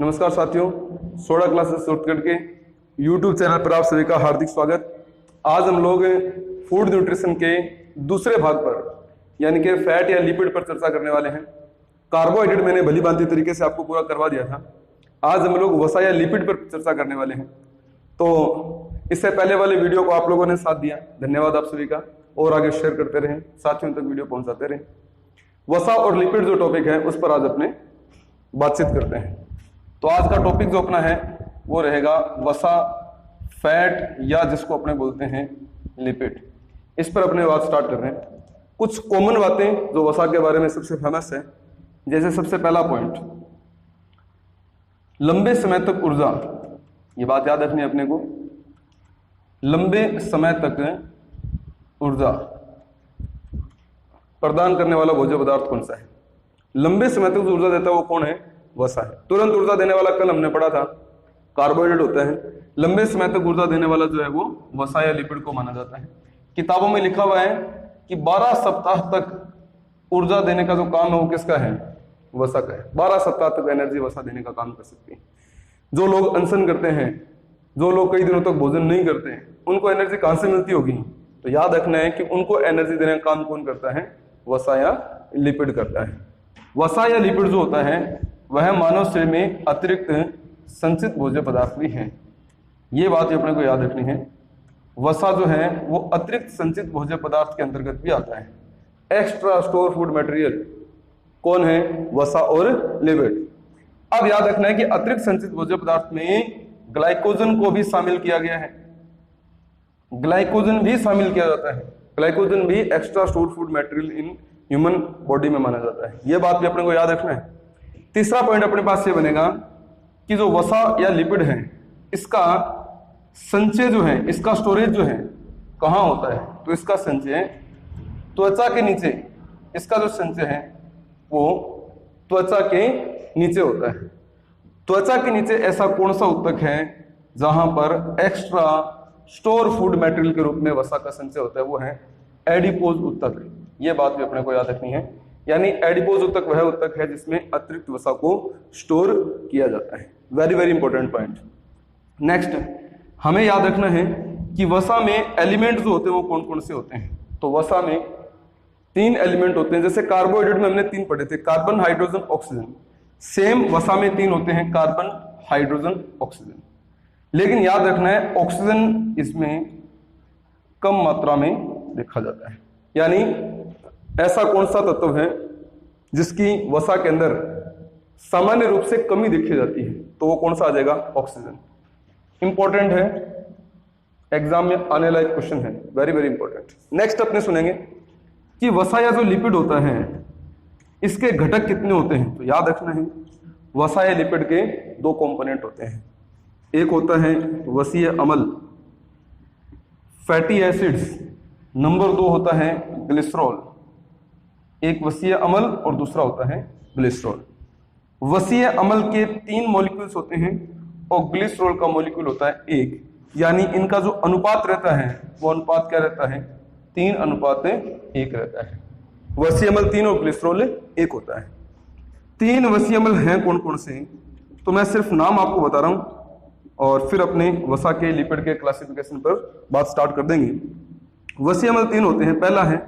नमस्कार साथियों, soda classes shortcut के यूट्यूब चैनल पर आप सभी का हार्दिक स्वागत। आज हम लोग फूड न्यूट्रिशन के दूसरे भाग पर यानी कि फैट या लिपिड पर चर्चा करने वाले हैं। कार्बोहाइड्रेट मैंने भली भांति तरीके से आपको पूरा करवा दिया था। आज हम लोग वसा या लिपिड पर चर्चा करने वाले हैं। तो इससे पहले वाले वीडियो को आप लोगों ने साथ दिया, धन्यवाद आप सभी का। और आगे शेयर करते रहें, साथियों तक वीडियो पहुंचाते रहें। वसा और लिपिड जो टॉपिक है उस पर आज अपने बातचीत करते हैं। तो आज का टॉपिक जो अपना है वो रहेगा वसा, फैट या जिसको अपने बोलते हैं लिपिड। इस पर अपने बात स्टार्ट कर रहे हैं। कुछ कॉमन बातें जो वसा के बारे में सबसे फेमस है, जैसे सबसे पहला पॉइंट, लंबे समय तक ऊर्जा। ये बात याद रखनी है अपने को, लंबे समय तक ऊर्जा प्रदान करने वाला भोज्य पदार्थ कौन सा है? लंबे समय तक ऊर्जा देता है वो कौन है? वसा है। तुरंत ऊर्जा देने वाला कल हमने पढ़ा था कार्बोहाइड्रेट होता है। लंबे समय तक ऊर्जा देने वाला जो है वो वसा या लिपिड को माना जाता है। किताबों में लिखा हुआ है कि 12 सप्ताह तक ऊर्जा देने का जो काम है वो किसका है? वसा का है। 12 सप्ताह तक एनर्जी वसा देने का काम कर सकती है। जो लोग अनशन करते हैं, जो लोग कई दिनों तक भोजन नहीं करते हैं, उनको एनर्जी कहां से मिलती होगी? तो याद रखना है कि उनको एनर्जी देने का काम कौन करता है? वसा या लिपिड करता है। वसा या लिपिड जो होता है वह मानव शरीर में अतिरिक्त संचित भोज्य पदार्थ भी है। ये बात अपने को याद रखनी है। वसा जो है वो अतिरिक्त संचित भोज्य पदार्थ के अंतर्गत भी आता है। एक्स्ट्रा स्टोर फूड मटेरियल कौन है? वसा और लिपिड। अब याद रखना है कि अतिरिक्त संचित भोज्य पदार्थ में ग्लाइकोजन को भी शामिल किया गया है। ग्लाइकोजन भी शामिल किया जाता है। ग्लाइकोजन भी extra store food material in human body में माना जाता है। यह बात भी अपने को याद रखना है। तीसरा पॉइंट अपने पास ये बनेगा कि जो वसा या लिपिड है इसका संचय जो है, इसका स्टोरेज जो है कहाँ होता है? तो इसका संचय त्वचा के नीचे, इसका जो संचय है वो त्वचा के नीचे होता है। त्वचा के नीचे ऐसा कौन सा ऊतक है जहां पर एक्स्ट्रा स्टोर फूड मटेरियल के रूप में वसा का संचय होता है? वो है एडिपोज ऊतक। ये बात भी अपने को याद रखनी है। यानी एडिपोज ऊतक वह ऊतक है जिसमें अतिरिक्त वसा को स्टोर किया जाता है। Very very important point. Next हमें याद रखना है कि वसा में एलिमेंट जो होते हैं वो कौन कौन से होते हैं? तो वसा में 3 एलिमेंट होते हैं। जैसे कार्बोहाइड्रेट में हमने 3 पढ़े थे, कार्बन, हाइड्रोजन, ऑक्सीजन। सेम वसा में 3 होते हैं, कार्बन, हाइड्रोजन, ऑक्सीजन। लेकिन याद रखना है ऑक्सीजन इसमें कम मात्रा में देखा जाता है। यानी ऐसा कौन सा तत्व है जिसकी वसा के अंदर सामान्य रूप से कमी देखी जाती है? तो वो कौन सा आ जाएगा? ऑक्सीजन। इंपॉर्टेंट है, एग्जाम में आने लायक क्वेश्चन है, वेरी वेरी इंपॉर्टेंट। नेक्स्ट अपने सुनेंगे कि वसा या जो लिपिड होता है इसके घटक कितने होते हैं? तो याद रखना है वसा या लिपिड के 2 कंपोनेंट होते हैं। एक होता है वसीय अम्ल, फैटी एसिड्स। नंबर 2 होता है ग्लिसरॉल। एक वसीय अम्ल और दूसरा होता है ग्लिसरॉल। वसीय अम्ल के 3 मॉलिक्यूल्स होते हैं और ग्लिसरॉल का मॉलिक्यूल होता है 1। यानी इनका जो अनुपात रहता है वो अनुपात क्या रहता है? 3:1 रहता है। वसीय अम्ल 3 और ग्लिसरॉल 1 होता है। 3 वसीय अम्ल हैं कौन कौन से? तो मैं सिर्फ नाम आपको बता रहा हूं और फिर अपने वसा के लिपिड के क्लासिफिकेशन पर बात स्टार्ट कर देंगे। वसीय अम्ल 3 होते हैं। पहला है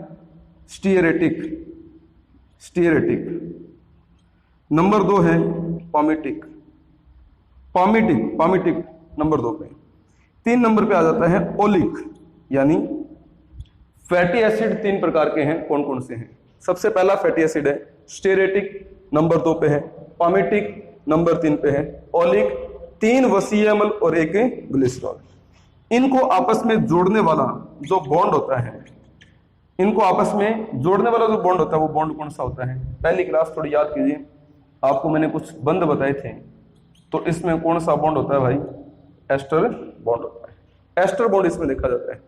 स्टीयरेटिक। नंबर 2 है पामिटिक। नंबर 2 पे। 3 नंबर पे आ जाता है ओलिक। यानी फैटी एसिड 3 प्रकार के हैं। कौन कौन से हैं? सबसे पहला फैटी एसिड है स्टीयरेटिक, नंबर 2 पे है। पामिटिक नंबर 3 पे है। ओलिक 3 वसीय अम्ल और 1 ग्लिसरॉल। इनको आपस में जोड़ने वाला जो बॉन्ड होता है, इनको आपस में जोड़ने वाला जो बॉन्ड होता है वो बॉन्ड कौन सा होता है? पहली क्लास थोड़ी याद कीजिए, आपको मैंने कुछ बंद बताए थे। तो इसमें कौन सा बॉन्ड होता है भाई? एस्टर बॉन्ड होता है। एस्टर बॉन्ड इसमें देखा जाता है।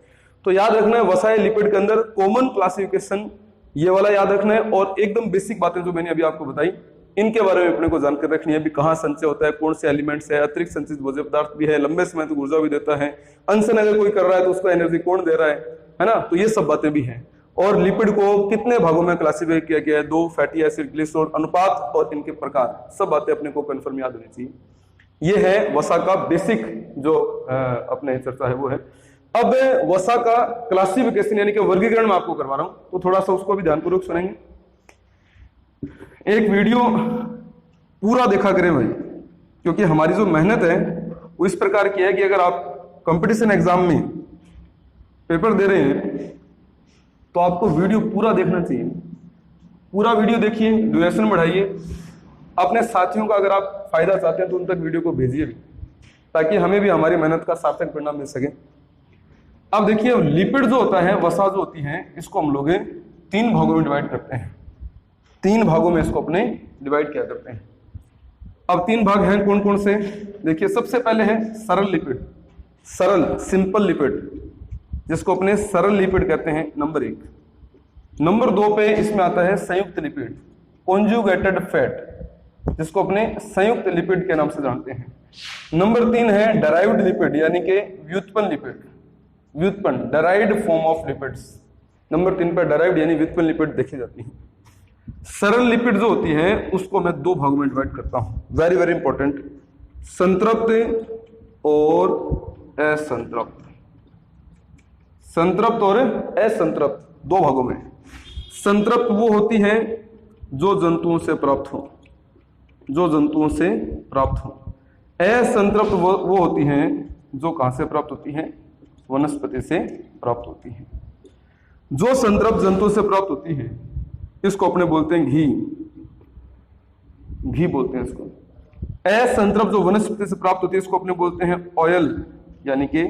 तो याद रखना है वसा या लिपिड के अंदर कॉमन क्लासिफिकेशन ये वाला याद रखना है। और एकदम बेसिक बातें जो मैंने अभी आपको बताई इनके बारे में अपने को जानकारी रखनी है। अभी कहाँ संचय होता है, कौन से एलिमेंट्स है, अतिरिक्त संचित भोज्य पदार्थ भी है, लंबे समय तक ऊर्जा भी देता है, अनशन अगर कोई कर रहा है तो उसको एनर्जी कौन दे रहा है ना? तो ये सब बातें भी हैं। और लिपिड को कितने भागों में क्लासिफाई किया गया है? 2 फैटी एसिड, ग्लिसरॉल, अनुपात और इनके प्रकार, सब बातें अपने को कंफर्म याद होनी चाहिए। ये है वसा का बेसिक जो अपने चर्चा है वो है। अब वसा का क्लासिफिकेशन यानी कि वर्गीकरण मैं आपको करवा रहा हूं, तो थोड़ा सा उसको भी ध्यानपूर्वक सुनेंगे। एक वीडियो पूरा देखा करें भाई, क्योंकि हमारी जो मेहनत है वो इस प्रकार की है कि अगर आप कंपटीशन एग्जाम में पेपर दे रहे हैं तो आपको वीडियो पूरा देखना चाहिए। पूरा वीडियो देखिए, ड्यूरेशन बढ़ाइए, अपने साथियों का अगर आप फायदा चाहते हैं तो उन तक वीडियो को भेजिए भी, ताकि हमें भी हमारी मेहनत का सार्थक परिणाम मिल सके। अब देखिए, लिपिड जो होता है, वसा जो होती है, इसको हम लोग 3 भागों में डिवाइड करते हैं। 3 भागों में इसको अपने डिवाइड किया करते हैं। अब 3 भाग हैं कौन कौन से? देखिए, सबसे पहले है सरल लिपिड, सरल सिंपल लिपिड, जिसको अपने सरल लिपिड कहते हैं, नंबर 1। नंबर 2 पे इसमें आता है संयुक्त लिपिड, कॉन्जुगेटेड फैट, जिसको अपने संयुक्त लिपिड के नाम से जानते हैं। नंबर 3 है डेराइव्ड लिपिड, यानी कि व्युत्पन्न लिपिड, व्युत्पन्न derived form of lipids. Number 3 पर डेराइव्ड यानी व्युत्पन्न लिपिड देखी जाती है। सरल लिपिड जो होती है उसको मैं 2 भागों में डिवाइड करता हूं, वेरी वेरी इंपॉर्टेंट, संतृप्त और असंतृप्त। संतृप्त और असंतृप्त 2 भागों में। संतृप्त वो होती है जो जंतुओं से प्राप्त हो, जो जंतुओं से प्राप्त हो। असंतृप्त वो होती हैं जो कहां से प्राप्त होती हैं? वनस्पति से प्राप्त होती हैं। जो संतृप्त जंतुओं से प्राप्त होती है इसको अपने बोलते हैं घी, घी बोलते हैं इसको। असंतृप्त जो वनस्पति से प्राप्त होती है इसको अपने बोलते हैं ऑयल, यानी कि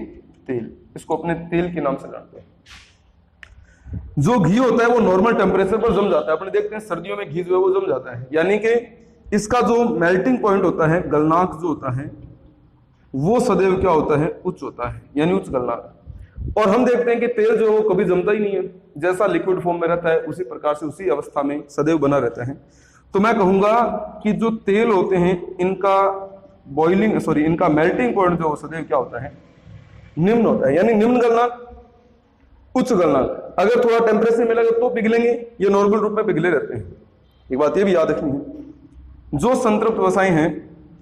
तेल, इसको अपने तेल के नाम से जानते हैं। जो घी होता है वो नॉर्मल टेम्परेचर पर जम जाता है, अपने देखते हैं सर्दियों में घी जो है वो जम जाता है, यानी कि इसका जो मेल्टिंग पॉइंट होता है, गलनांक जो होता है, वो सदैव क्या होता है? उच्च होता है, यानी उच्च गलनांक। और हम देखते हैं कि तेल जो है वो कभी जमता ही नहीं है, जैसा लिक्विड फॉर्म में रहता है उसी प्रकार से उसी अवस्था में सदैव बना रहता है। तो मैं कहूंगा कि जो तेल होते हैं इनका बॉइलिंग इनका मेल्टिंग पॉइंट जो सदैव क्या होता है? निम्न होता है, यानी निम्न गलनांक, उच्च गलनांक। अगर थोड़ा टेम्परेचर मिलेगा तो पिघलेंगे, ये नॉर्मल रूप में पिघले रहते हैं। एक बात ये भी याद रखनी है, जो संतृप्त वसाएं हैं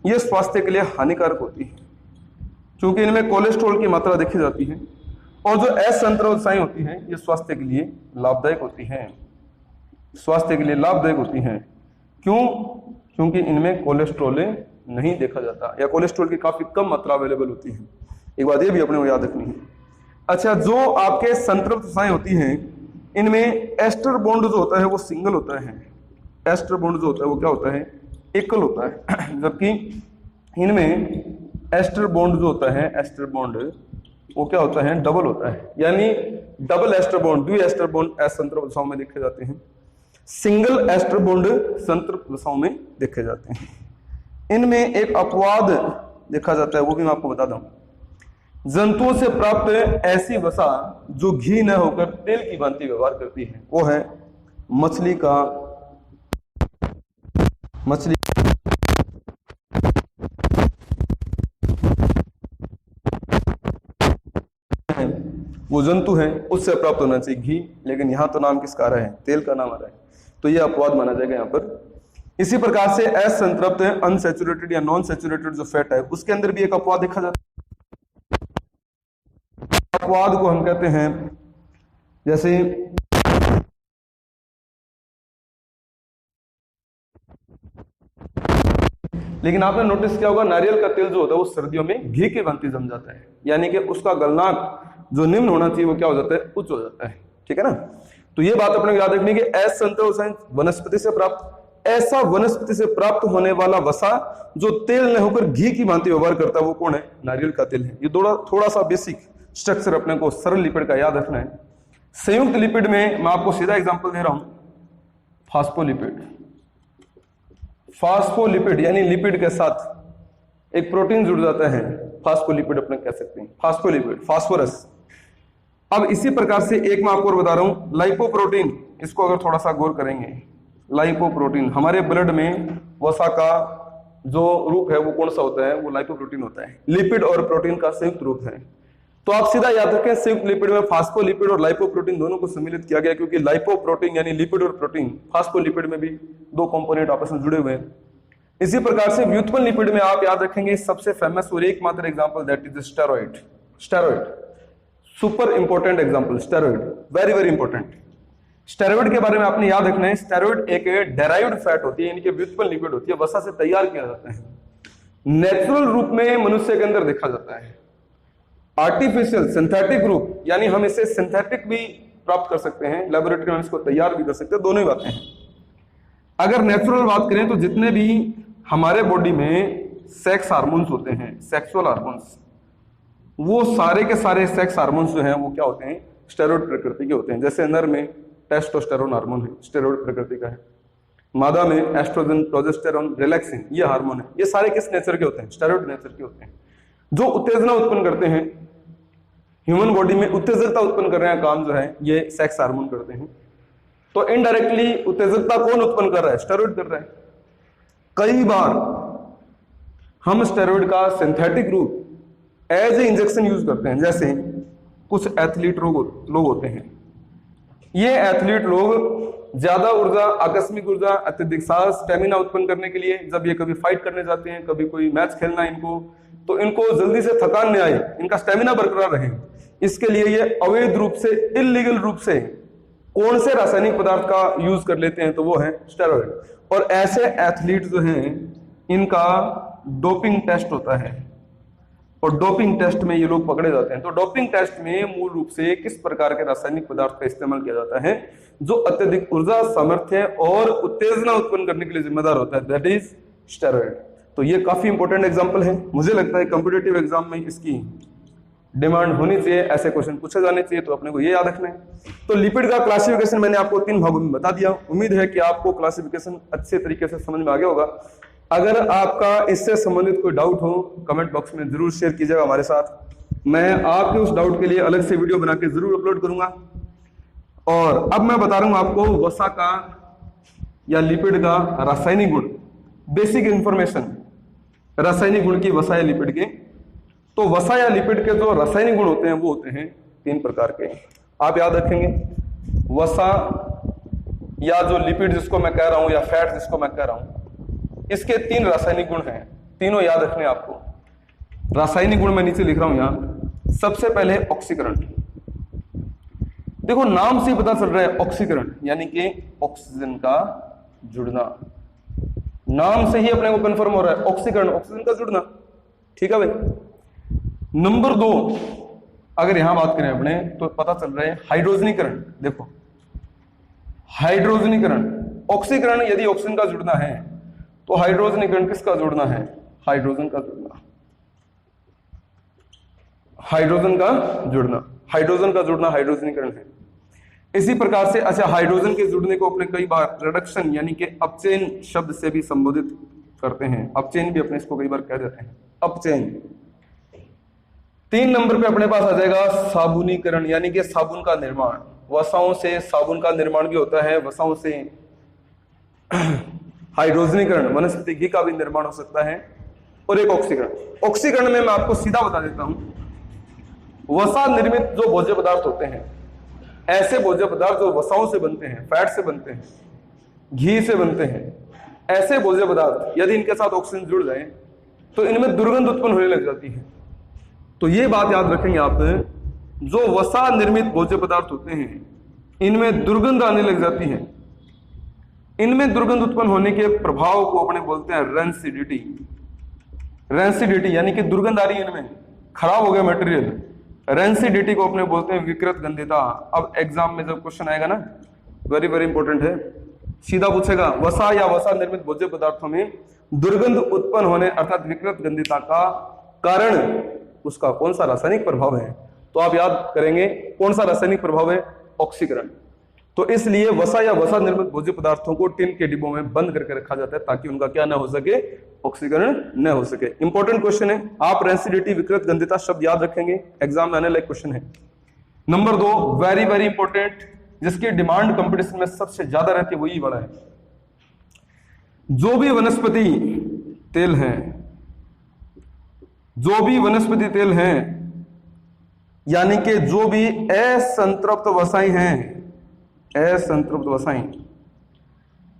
ये स्वास्थ्य के लिए हानिकारक होती है, क्योंकि इनमें कोलेस्ट्रॉल की मात्रा देखी जाती है। और जो असंतृप्त वसाएं होती हैं ये स्वास्थ्य के लिए लाभदायक होती हैं, स्वास्थ्य के लिए लाभदायक होती हैं। क्यों? क्योंकि इनमें कोलेस्ट्रॉल नहीं देखा जाता, या कोलेस्ट्रॉल की काफी कम मात्रा अवेलेबल होती है। एक बात ये भी अपने को याद रखनी है। अच्छा, जो आपके संतृप्त वसाएं होती हैं इनमें एस्टर बॉन्ड जो होता है वो सिंगल होता है, एस्टर बॉन्ड जो होता है वो क्या होता है? एकल होता है। जबकि इनमें एस्टर बॉन्ड जो होता है, एस्टर बॉन्ड वो क्या होता है? डबल होता है, यानी डबल एस्टर बॉन्ड, द्वि एस्टर बॉन्ड असंतृप्त वसाओं में देखे जाते हैं, सिंगल एस्टर बॉन्ड संतृप्त वसाओं में देखे जाते हैं। इनमें एक अपवाद देखा जाता है, वो भी मैं आपको बता दूं। जंतुओं से प्राप्त ऐसी वसा जो घी न होकर तेल की भांति व्यवहार करती है वो है मछली का, मछली वो जंतु है उससे प्राप्त होना चाहिए घी, लेकिन यहां तो नाम किसका आ रहा है? तेल का नाम आ रहा है, तो ये अपवाद माना जाएगा यहाँ पर। इसी प्रकार से असंतृप्त अनसैचुरेटेड या नॉन सैचुरेटेड जो फैट है उसके अंदर भी एक अपवाद देखा जाता है। अपवाद को हम कहते हैं, जैसे लेकिन आपने नोटिस किया होगा नारियल का तेल जो होता है वो सर्दियों में घी के भांति जम जाता है, यानी कि उसका गलनांक जो निम्न होना चाहिए वो क्या हो जाता है? उच्च हो जाता है। ठीक है ना? तो ये बात अपने को याद रखनी कि असंतृप्त वनस्पति से प्राप्त, ऐसा वनस्पति से प्राप्त होने वाला वसा जो तेल न होकर घी की भांति व्यवहार करता है वो कौन है? नारियल का तेल है। ये थोड़ा सा बेसिक स्ट्रक्चर अपने को सरल लिपिड का याद रखना है। संयुक्त लिपिड में मैं आपको सीधा एग्जांपल दे रहा हूं, फास्फोलिपिड। फास्फोलिपिड यानी लिपिड के साथ एक प्रोटीन जुड़ जाता है, फास्फोलिपिड अपने कह सकते हैं, फास्फोलिपिड, फास्फोरस। अब इसी प्रकार से एक मैं आपको और बता रहा हूं, लाइपोप्रोटीन। इसको अगर थोड़ा सा गौर करेंगे, लाइपोप्रोटीन हमारे ब्लड में वसा का जो रूप है वो कौन सा होता है? वो लाइपोप्रोटीन होता है। लिपिड और प्रोटीन का संयुक्त रूप है। तो आप सीधा याद रखें, संयुक्त लिपिड में फास्फोलिपिड और लाइपोप्रोटीन दोनों को सम्मिलित किया गया, क्योंकि लाइपोप्रोटीन यानी लिपिड और प्रोटीन, फास्फोलिपिड में भी 2 कंपोनेंट आपस में जुड़े हुए हैं। इसी प्रकार से व्युत्पन्न लिपिड में आप याद रखेंगे सबसे फेमस और एकमात्र example that is steroid. Steroid super important example, steroid very very important. Steroid के बारे में आपने याद रखना है, स्टेरॉइड एक डेराइव्ड फैट होती है, इनके व्युत्पन्न लिपिड होती है, वसा से तैयार किया जाता है, नेचुरल रूप में मनुष्य के अंदर देखा जाता है। आर्टिफिशियल सिंथेटिक रूप यानी हम इसे सिंथेटिक भी प्राप्त कर सकते हैं, लेबोरेटरी में इसको तैयार भी कर सकते हैं, दोनों ही बातें हैं। अगर नेचुरल बात करें तो जितने भी हमारे बॉडी में सेक्स हार्मोन्स होते हैं, सेक्सुअल हार्मोन्स, वो सारे के सारे सेक्स हार्मोन्स जो हैं वो क्या होते हैं, स्टेरॉइड प्रकृति के होते हैं। जैसे नर में टेस्टोस्टेरोन हार्मोन है, स्टेरॉइड प्रकृति का है, मादा में एस्ट्रोजन, प्रोजेस्टेरोन, रिलैक्सिन, ये हार्मोन है, ये सारे किस नेचर के होते हैं, स्टेरॉइड नेचर के होते हैं, जो उत्तेजना उत्पन्न करते हैं। ह्यूमन बॉडी में उत्तेजकता उत्पन्न कर रहे हैं काम जो है ये सेक्स हार्मोन करते हैं। तो इनडायरेक्टली उत्तेजकता कौन उत्पन्न कर रहा है, स्टेरॉइड कर रहा है। कई बार हम स्टेरॉइड का सिंथेटिक रूप एज ए इंजेक्शन यूज करते हैं। जैसे कुछ एथलीट लोग होते हैं, ये एथलीट लोग ज्यादा ऊर्जा, आकस्मिक ऊर्जा, अत्यधिक साहस, स्टेमिना उत्पन्न करने के लिए जब ये कभी फाइट करने जाते हैं, कभी कोई मैच खेलना है इनको, तो इनको जल्दी से थकान न आए, इनका स्टेमिना बरकरार रहे, इसके लिए ये अवैध रूप से, इलीगल रूप से कौन से रासायनिक पदार्थ का यूज कर लेते हैं, तो वो है स्टेरॉइड। और ऐसे एथलीट जो हैं इनका डोपिंग टेस्ट होता है, और डोपिंग टेस्ट में ये लोग पकड़े जाते हैं। तो डोपिंग टेस्ट में मूल रूप से किस प्रकार के रासायनिक पदार्थ का इस्तेमाल किया जाता है, जो अत्यधिक ऊर्जा, सामर्थ्य और उत्तेजना उत्पन्न करने के लिए जिम्मेदार होता है, दैट इज स्टेरॉइड। तो ये काफी इंपॉर्टेंट एग्जांपल है, मुझे लगता है कॉम्पिटिटिव एग्जाम में इसकी डिमांड होनी चाहिए, ऐसे क्वेश्चन पूछे जाने चाहिए, तो अपने को ये याद रखना है। तो लिपिड का क्लासिफिकेशन मैंने आपको 3 भागों में बता दिया। उम्मीद है कि आपको क्लासिफिकेशन अच्छे तरीके से समझ में आ गया होगा। अगर आपका इससे संबंधित कोई डाउट हो कमेंट बॉक्स में जरूर शेयर कीजिएगा हमारे साथ, मैं आपके उस डाउट के लिए अलग से वीडियो बना के जरूर अपलोड करूंगा। और अब मैं बता रहा हूं आपको वसा का या लिपिड का रासायनिक गुण, बेसिक इंफॉर्मेशन रासायनिक गुण की वसा या लिपिड के। तो वसा या लिपिड के जो रासायनिक गुण होते हैं वो होते हैं 3 प्रकार के, आप याद रखेंगे। वसा या जो लिपिड जिसको मैं कह रहा हूं, या फैट जिसको मैं कह रहा हूं, इसके 3 रासायनिक गुण हैं, तीनों याद रखने आपको। रासायनिक गुण मैं नीचे लिख रहा हूं यहां। सबसे पहले ऑक्सीकरण, देखो नाम से पता चल रहा है ऑक्सीकरण यानी कि ऑक्सीजन का जुड़ना, नाम से ही अपने को कंफर्म हो रहा है ऑक्सीकरण, ऑक्सीजन का जुड़ना, ठीक है भाई। नंबर 2 अगर यहां बात करें अपने तो पता चल रहा है हाइड्रोजनीकरण। देखो हाइड्रोजनीकरण, ऑक्सीकरण यदि ऑक्सीजन का जुड़ना है तो हाइड्रोजनीकरण किसका जुड़ना है, हाइड्रोजन का जुड़ना, हाइड्रोजन का जुड़ना, हाइड्रोजन का जुड़ना हाइड्रोजनीकरण है। इसी प्रकार से अच्छा, हाइड्रोजन के जुड़ने को अपने कई बार रिडक्शन यानी कि अपचयन शब्द से भी संबोधित करते हैं, अपचयन भी अपने इसको कई बार कह देते हैं, अपचयन। 3 नंबर पे अपने पास आ जाएगा साबुनीकरण यानी कि साबुन का निर्माण, वसाओं से साबुन का निर्माण भी होता है, वसाओं से हाइड्रोजनीकरण, वनस्पति घी का भी निर्माण हो सकता है। और एक ऑक्सीकरण। ऑक्सीकरण में मैं आपको सीधा बता देता हूं, वसा निर्मित जो भोज्य पदार्थ होते हैं, ऐसे भोज्य पदार्थ जो वसाओं से बनते हैं, फैट से बनते हैं, घी से बनते हैं, ऐसे भोज्य पदार्थ यदि इनके साथ ऑक्सीजन जुड़ जाए तो इनमें दुर्गंध उत्पन्न होने लग जाती है। तो ये बात याद रखेंगे आप, जो वसा निर्मित भोज्य पदार्थ होते हैं इनमें दुर्गंध आने लग जाती है। इनमें दुर्गंध उत्पन्न होने के प्रभाव को अपने बोलते हैं रेंसिडिटी। रेंसिडिटी यानी कि दुर्गंध आ रही है, इनमें खराब हो गया मटेरियल, रेंसिडिटी को अपने बोलते हैं विकृत गंधिता। अब एग्जाम में जब क्वेश्चन आएगा ना, वेरी वेरी इंपॉर्टेंट है, सीधा पूछेगा वसा या वसा निर्मित भोज्य पदार्थों में दुर्गंध उत्पन्न होने अर्थात विकृत गंधिता का कारण उसका कौन सा रासायनिक प्रभाव है। तो आप याद करेंगे कौन सा रासायनिक प्रभाव है, ऑक्सीकरण। तो इसलिए वसा या वसा निर्मित भोज्य पदार्थों को टिन के डिब्बों में बंद करके रखा जाता है ताकि उनका क्या ना हो सके, ऑक्सीकरण न हो सके। इंपॉर्टेंट क्वेश्चन है, आप रेंसिडिटी विकृत गंधिता शब्द याद रखेंगे, एग्जाम में आने लायक क्वेश्चन है। नंबर 2 वेरी वेरी इंपॉर्टेंट, जिसकी डिमांड कंपटीशन में सबसे ज्यादा रहती है वही वाला है, जो भी वनस्पति तेल है, जो भी वनस्पति तेल हैं यानी कि जो भी असंतृप्त वसाएं हैं, असंतृप्त वसाएं,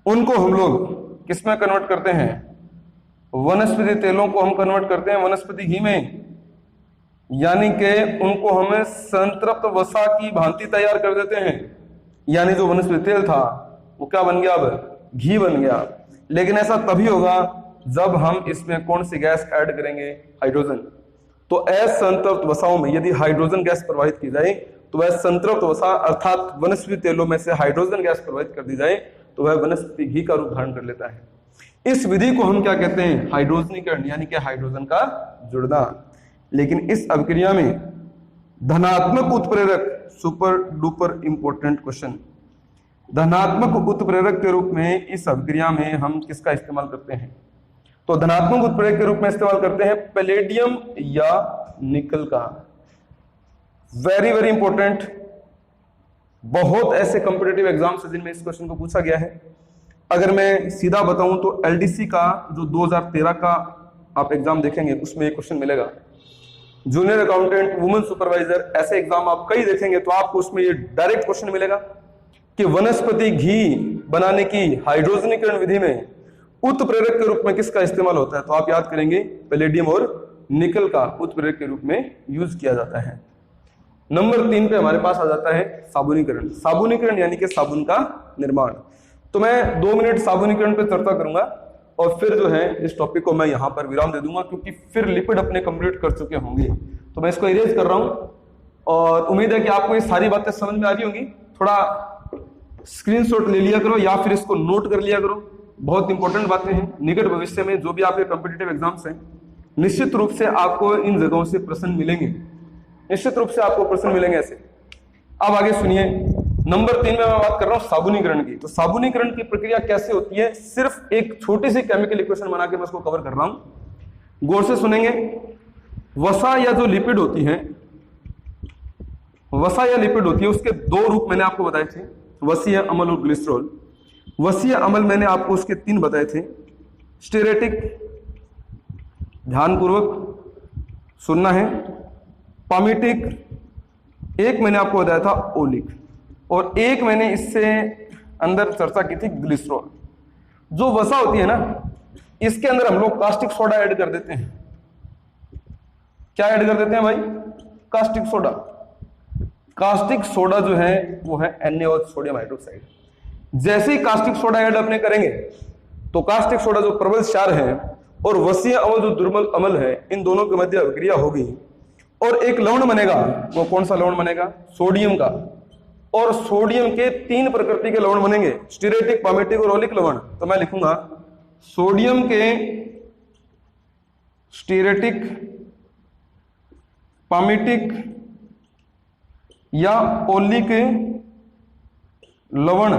उनको हम लोग किसमें कन्वर्ट करते हैं, वनस्पति तेलों को हम कन्वर्ट करते हैं वनस्पति घी में, यानी कि उनको हमें संतृप्त वसा की भांति तैयार कर देते हैं, यानी जो वनस्पति तेल था वो क्या बन गया, अब घी बन गया। लेकिन ऐसा तभी होगा जब हम इसमें कौन सी गैस ऐड करेंगे, हाइड्रोजन। तो असंतृप्त वसाओं में यदि हाइड्रोजन गैस प्रवाहित की जाए तो वह संतृप्त वसा अर्थात वनस्पति तेलों में से हाइड्रोजन गैस प्रवाहित कर दी जाए तो वह वनस्पति घी का रूप धारण कर लेता है। इस विधि को हम क्या कहते हैं, हाइड्रोजनीकरण, यानी कि हाइड्रोजन का जुड़ना। लेकिन इस अभिक्रिया में धनात्मक उत्प्रेरक, सुपर डुपर इंपॉर्टेंट क्वेश्चन, धनात्मक उत्प्रेरक के रूप में इस अभिक्रिया में हम किसका इस्तेमाल करते हैं, तो धनात्मक उत्प्रेरक के रूप में इस्तेमाल करते हैं पैलेडियम या निकल का। वेरी वेरी इंपॉर्टेंट, बहुत ऐसे कॉम्पिटिटिव एग्जाम्स जिनमें इस क्वेश्चन को पूछा गया है। अगर मैं सीधा बताऊं तो एलडीसी का जो 2013 का आप एग्जाम देखेंगे उसमें एक क्वेश्चन मिलेगा, जूनियर अकाउंटेंट, वुमेन सुपरवाइजर, ऐसे एग्जाम आप कई देखेंगे तो आपको उसमें ये डायरेक्ट क्वेश्चन मिलेगा कि वनस्पति घी बनाने की हाइड्रोजनीकरण विधि में उत्प्रेरक के रूप में किसका इस्तेमाल होता है, तो आप याद करेंगे पैलेडियम और निकल का उत्प्रेरक के रूप में यूज किया जाता है। नंबर 3 पे हमारे पास आ जाता है साबुनीकरण। साबुनीकरण यानी कि साबुन का निर्माण। तो मैं 2 मिनट साबुनीकरण पे चर्चा करूंगा और फिर जो है इस टॉपिक को मैं यहाँ पर विराम दे दूंगा, क्योंकि फिर लिपिड अपने कंप्लीट कर चुके होंगे। तो मैं इसको इरेज कर रहा हूं और उम्मीद है कि आपको ये सारी बातें समझ में आ रही होंगी। थोड़ा स्क्रीनशॉट ले लिया करो या फिर इसको नोट कर लिया करो, बहुत इंपॉर्टेंट बातें हैं। निकट भविष्य में जो भी आपके कॉम्पिटिटिव एग्जाम्स हैं निश्चित रूप से आपको इन जगहों से प्रश्न मिलेंगे, निश्चित रूप से आपको प्रश्न मिलेंगे ऐसे। अब आगे सुनिए, नंबर 3 में मैं बात कर रहा हूं साबुनीकरण की। तो साबुनीकरण की प्रक्रिया कैसे होती है, सिर्फ एक छोटी सी केमिकल इक्वेशन बना के मैं उसको कवर कर रहा हूं, गौर से सुनेंगे। वसा या जो लिपिड होती है, वसा या लिपिड होती है, उसके 2 रूप मैंने आपको बताए थे, वसीय अम्ल और ग्लिसरॉल। वसीय अम्ल मैंने आपको उसके 3 बताए थे, स्टेरेटिक, ध्यानपूर्वक सुनना है, पामिटिक, एक मैंने आपको बताया था ओलिक, और एक मैंने इससे अंदर चर्चा की थी ग्लिसरॉल। जो वसा होती है ना, इसके अंदर हम लोग कास्टिक सोडा ऐड कर देते हैं। क्या ऐड कर देते हैं भाई, कास्टिक सोडा। कास्टिक सोडा जो है वो है NaOH, सोडियम हाइड्रोक्साइड। जैसे ही कास्टिक सोडा ऐड अपने करेंगे तो कास्टिक सोडा जो प्रबल क्षार है और वसीय अम्ल जो दुर्बल अम्ल है, इन दोनों के मध्य अभिक्रिया होगी और एक लवण बनेगा। वो कौन सा लवण बनेगा, सोडियम का। और सोडियम के 3 प्रकृति के लवण बनेंगे, स्टीरेटिक, पामेटिक और ओलिक लवण। तो मैं लिखूंगा सोडियम के स्टीरेटिक, पामेटिक या ओलिक लवण,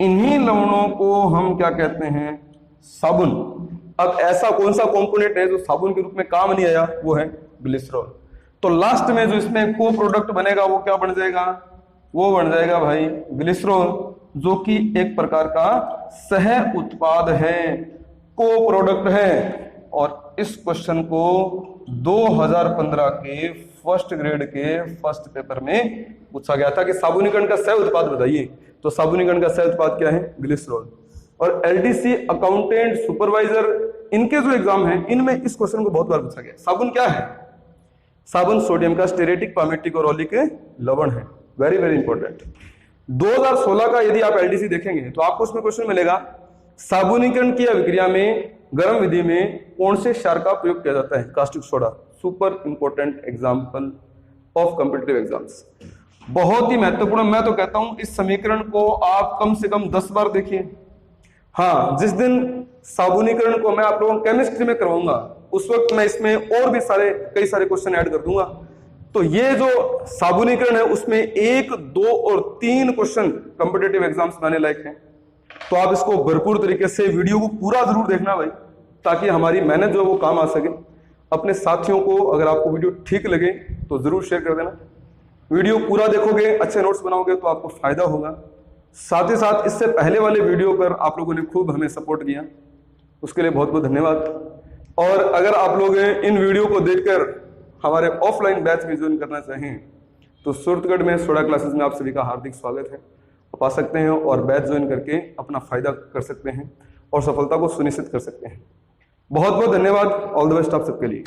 इन्हीं लवणों को हम क्या कहते हैं, साबुन। अब ऐसा कौन सा कंपोनेंट है जो साबुन के रूप में काम नहीं आया, वो है ग्लिसरॉल। तो लास्ट में जो इसमें को प्रोडक्ट बनेगा वो क्या बन जाएगा, वो बन जाएगा भाई ग्लिसरॉल, जो कि एक प्रकार का सह उत्पाद है, को प्रोडक्ट है। और इस क्वेश्चन को 2015 के फर्स्ट ग्रेड के फर्स्ट पेपर में पूछा गया था कि साबुनीकरण का सह उत्पाद बताइए। तो साबुनीकरण का सह उत्पाद क्या है, ग्लिसरॉल। और एलडीसी, अकाउंटेंट, सुपरवाइजर, इनके जो एग्जाम है इनमें इस क्वेश्चन को बहुत बार पूछा गया। साबुन क्या है, साबुन सोडियम का स्टेरेटिक, पामेटिक और ओलिक लवण है। Very very important. 2016 का यदि आप एलडीसी देखेंगे तो आपको उसमें क्वेश्चन मिलेगा, साबुनीकरण की अभिक्रिया में गर्म विधि में कौन से क्षार का प्रयोग किया जाता है, caustic soda. Super important example of competitive exams, बहुत ही महत्वपूर्ण। मैं तो कहता हूं इस समीकरण को आप कम से कम 10 बार देखिए। हाँ, जिस दिन साबुनीकरण को मैं आप लोगों को केमिस्ट्री में करवाऊंगा उस वक्त मैं इसमें और भी कई सारे क्वेश्चन ऐड कर दूंगा। तो ये जो साबुनीकरण है उसमें 1, 2 और 3 क्वेश्चन कॉम्पिटिटिव एग्जाम्स बनाने लायक हैं। तो आप इसको भरपूर तरीके से वीडियो को पूरा जरूर देखना भाई, ताकि हमारी मेहनत जो है वो काम आ सके। अपने साथियों को अगर आपको वीडियो ठीक लगे तो जरूर शेयर कर देना। वीडियो पूरा देखोगे, अच्छे नोट्स बनाओगे तो आपको फायदा होगा। साथ ही साथ इससे पहले वाले वीडियो पर आप लोगों ने खूब हमें सपोर्ट किया, उसके लिए बहुत बहुत धन्यवाद। और अगर आप लोग इन वीडियो को देखकर हमारे ऑफलाइन बैच में ज्वाइन करना चाहें तो सूरतगढ़ में सोडा क्लासेस में आप सभी का हार्दिक स्वागत है। आप आ सकते हैं और बैच ज्वाइन करके अपना फायदा कर सकते हैं और सफलता को सुनिश्चित कर सकते हैं। बहुत बहुत धन्यवाद, ऑल द बेस्ट आप सबके लिए।